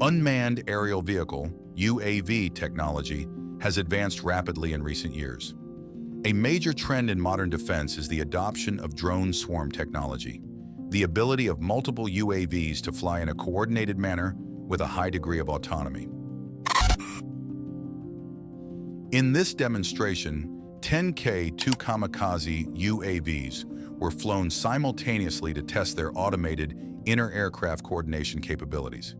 Unmanned Aerial Vehicle UAV technology has advanced rapidly in recent years. A major trend in modern defense is the adoption of drone swarm technology, the ability of multiple UAVs to fly in a coordinated manner with a high degree of autonomy. In this demonstration, 10 K2 Kamikaze UAVs were flown simultaneously to test their automated inter-aircraft coordination capabilities.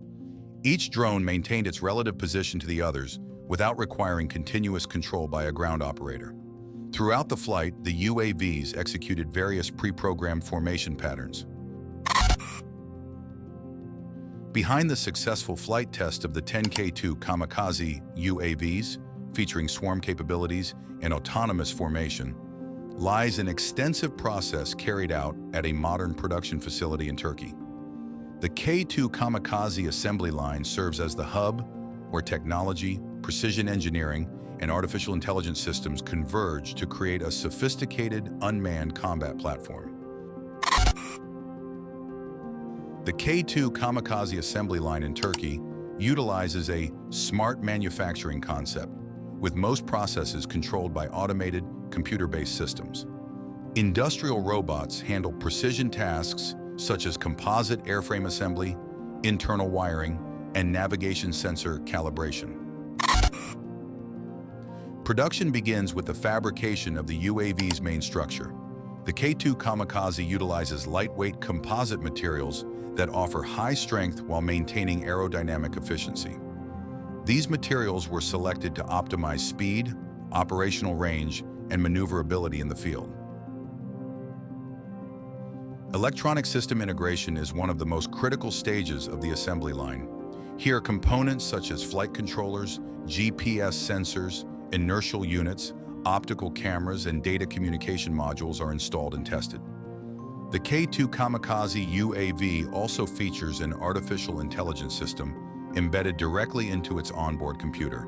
Each drone maintained its relative position to the others without requiring continuous control by a ground operator. Throughout the flight, the UAVs executed various pre-programmed formation patterns. Behind the successful flight test of the 10 K2 Kamikaze UAVs, featuring swarm capabilities and autonomous formation, lies an extensive process carried out at a modern production facility in Turkey. The K2 Kamikaze assembly line serves as the hub where technology, precision engineering, and artificial intelligence systems converge to create a sophisticated unmanned combat platform. The K2 Kamikaze assembly line in Turkey utilizes a smart manufacturing concept, with most processes controlled by automated, computer-based systems. Industrial robots handle precision tasks such as composite airframe assembly, internal wiring, and navigation sensor calibration. Production begins with the fabrication of the UAV's main structure. The K2 Kamikaze utilizes lightweight composite materials that offer high strength while maintaining aerodynamic efficiency. These materials were selected to optimize speed, operational range, and maneuverability in the field. Electronic system integration is one of the most critical stages of the assembly line. Here, components such as flight controllers, GPS sensors, inertial units, optical cameras, and data communication modules are installed and tested. The K2 Kamikaze UAV also features an artificial intelligence system embedded directly into its onboard computer,